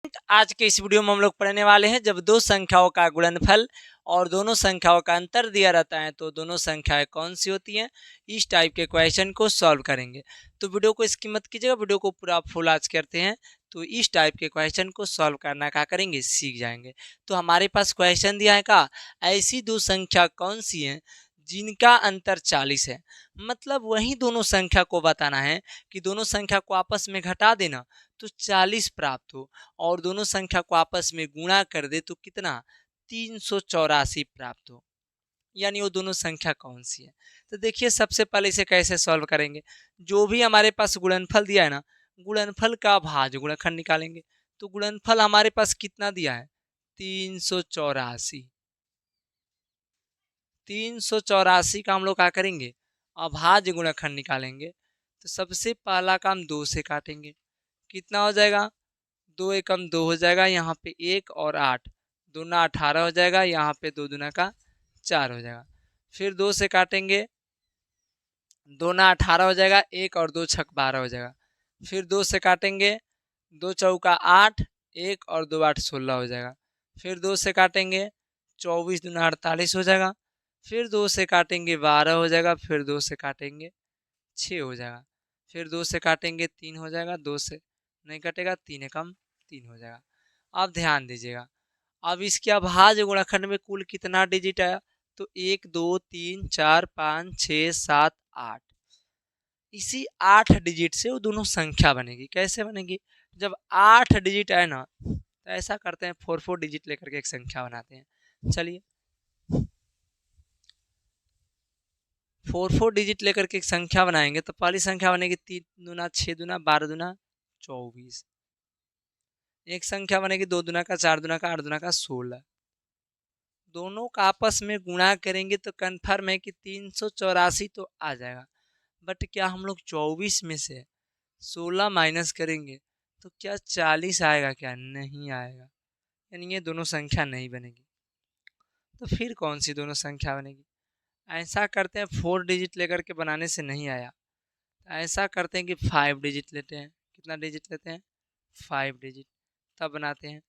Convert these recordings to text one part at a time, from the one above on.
आज के इस वीडियो में हम लोग पढ़ने वाले हैं जब दो संख्याओं का गुणनफल और दोनों संख्याओं का अंतर दिया रहता है तो दोनों संख्याएं कौन सी होती हैं। इस टाइप के क्वेश्चन को सॉल्व करेंगे। तो वीडियो को स्किप मत कीजिएगा, वीडियो को पूरा फुल आज करते हैं तो इस टाइप के क्वेश्चन को सॉल्व करना क्या करेंगे, सीख जाएंगे। तो हमारे पास क्वेश्चन दिया है का ऐसी दो संख्या कौन सी है जिनका अंतर 40 है। मतलब वही दोनों संख्या को बताना है कि दोनों संख्या को आपस में घटा देना तो 40 प्राप्त हो और दोनों संख्या को आपस में गुणा कर दे तो कितना 384 प्राप्त हो। यानी वो दोनों संख्या कौन सी है। तो देखिए सबसे पहले इसे कैसे सॉल्व करेंगे। जो भी हमारे पास गुणनफल दिया है ना, गुणनफल का भाज्य गुणनखंड निकालेंगे। तो गुणनफल हमारे पास कितना दिया है 384। 384 का हम लोग क्या करेंगे, अभाज्य गुणनखंड निकालेंगे। तो सबसे पहला काम 2 से काटेंगे, कितना हो जाएगा 2 एकम 2 हो जाएगा, यहाँ पे 1 और 8 दूना 18 हो जाएगा, यहाँ पे 2 दूना का 4 हो जाएगा। फिर 2 से काटेंगे, दूना 18 हो जाएगा, 1 और 2 छक 12 हो जाएगा। फिर 2 से काटेंगे, 2 चौका 8, 1 और 2 8 16 हो जाएगा। फिर 2 से काटेंगे, 24 दूना 48 हो जाएगा। फिर 2 से काटेंगे 12 हो जाएगा। फिर 2 से काटेंगे 6 हो जाएगा। फिर 2 से काटेंगे 3 हो जाएगा, 2 से नहीं कटेगा, 3 एकम 3 हो जाएगा। अब ध्यान दीजिएगा, अब इसके अभाज्य गुणनखंड में कुल कितना डिजिट आया तो 1 2 3 4 5 6 7 8। इसी 8 डिजिट से वो दोनों संख्या बनेगी। कैसे बनेगी, जब 8 डिजिट आए ना तो ऐसा करते हैं 4 डिजिट लेकर के एक संख्या बनाते हैं। चलिए 4 डिजिट लेकर के एक संख्या बनाएंगे तो पहली संख्या बनेगी 3 दूना 6 दूना 12 दूना 24। एक संख्या बनेगी 2 दूना का 4 दूना का 8 दूना का 16। दोनों का आपस में गुणा करेंगे तो कन्फर्म है कि 384 तो आ जाएगा। बट क्या हम लोग 24 में से 16 माइनस करेंगे तो क्या 40 आएगा, क्या नहीं आएगा। यानी ये दोनों संख्या नहीं बनेगी। तो फिर कौन सी दोनों संख्या बनेगी। ऐसा करते हैं 4 डिजिट लेकर के बनाने से नहीं आया, ऐसा करते हैं कि 5 डिजिट लेते हैं। कितना डिजिट लेते हैं 5 डिजिट, तब बनाते हैं।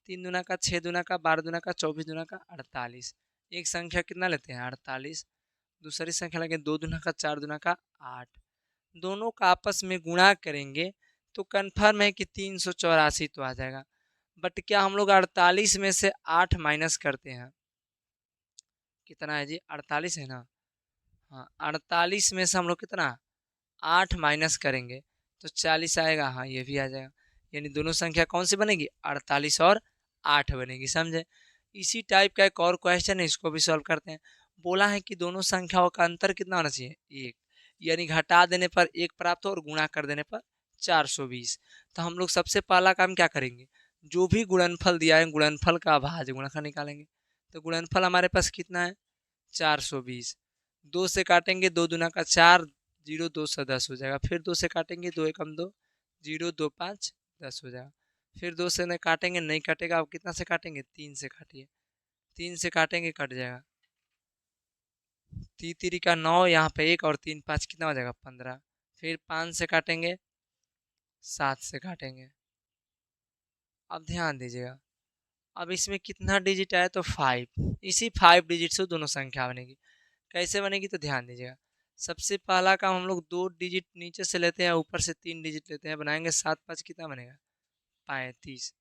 3 दूना का 6 दूना का 12 दूना का 24 दूना का 48। एक संख्या कितना लेते हैं 48। दूसरी संख्या लगे 2 दूना का 4 दूना का 8। दोनों का आपस में गुणा करेंगे तो कन्फर्म है कि 384 तो आ जाएगा। बट क्या हम लोग 48 में से 8 माइनस करते हैं, कितना है जी 48 है ना। हाँ 48 में से हम लोग कितना 8 माइनस करेंगे तो 40 आएगा। हाँ ये भी आ जाएगा। यानी दोनों संख्या कौन सी बनेगी 48 और 8 बनेगी, समझे। इसी टाइप का एक और क्वेश्चन है, इसको भी सॉल्व करते हैं। बोला है कि दोनों संख्याओं का अंतर कितना होना चाहिए 1, यानी घटा देने पर 1 प्राप्त हो और गुणा कर देने पर 420। तो हम लोग सबसे पहला काम क्या करेंगे, जो भी गुणनफल दिया है गुणनफल का अभाज्य गुणनखंड निकालेंगे। तो गुणनफल हमारे पास कितना है 420। 2 से काटेंगे 2 दूना का 4, 0 2 से 10 हो जाएगा। फिर 2 से काटेंगे 2 एकम 2, 0 2 5 10 हो जाएगा। फिर 2 से नहीं काटेंगे, नहीं कटेगा। अब कितना से काटेंगे 3 से काटिए, 3 से काटेंगे कट जाएगा। 3 3 का 9, यहाँ पे 1 और 3 5 कितना हो जाएगा 15। फिर 5 से काटेंगे, 7 से काटेंगे। अब ध्यान दीजिएगा, अब इसमें कितना डिजिट आया तो 5। इसी 5 डिजिट से दोनों संख्या बनेगी। कैसे बनेगी तो ध्यान दीजिएगा। सबसे पहला काम हम लोग 2 डिजिट नीचे से लेते हैं, ऊपर से 3 डिजिट लेते हैं, बनाएंगे 7 5 कितना बनेगा 35।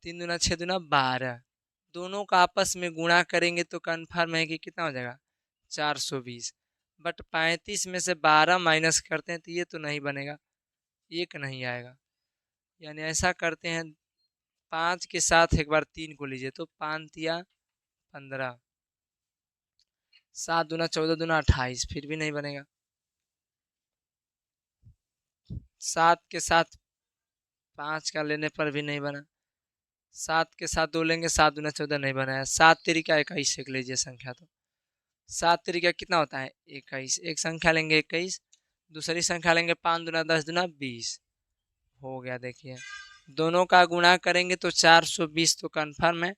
3 दूना 6 दूना 12। दोनों का आपस में गुणा करेंगे तो कन्फर्म है कि कितना हो जाएगा 420। बट 35 में से 12 माइनस करते हैं तो ये तो नहीं बनेगा, एक नहीं आएगा। यानी ऐसा करते हैं 5 के साथ एक बार 3 को लीजिए तो 5 तिया 15, 7 दूना 14 दूना 28, फिर भी नहीं बनेगा। 7 के साथ 5 का लेने पर भी नहीं बना। 7 के साथ 2 लेंगे, 7 दूना 14 नहीं बनाया। 7 तिरिका 21 से लीजिए संख्या तो 7 तिरिका कितना होता है 21। एक संख्या लेंगे 21, दूसरी संख्या लेंगे 5 दूना 10 दूना 20 हो गया। देखिए दोनों का गुणा करेंगे तो 420 तो कन्फर्म है,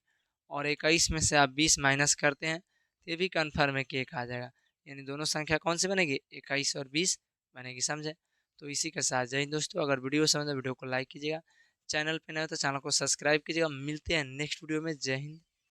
और 21 में से आप 20 माइनस करते हैं तो ये भी कन्फर्म है कि 1 आ जाएगा। यानी दोनों संख्या कौन सी बनेगी 21 और 20 बनेगी, समझे। तो इसी के साथ जय हिंद दोस्तों। अगर वीडियो समझे वीडियो को लाइक कीजिएगा, चैनल पे नए हो तो चैनल को सब्सक्राइब कीजिएगा। मिलते हैं नेक्स्ट वीडियो में। जय हिंद।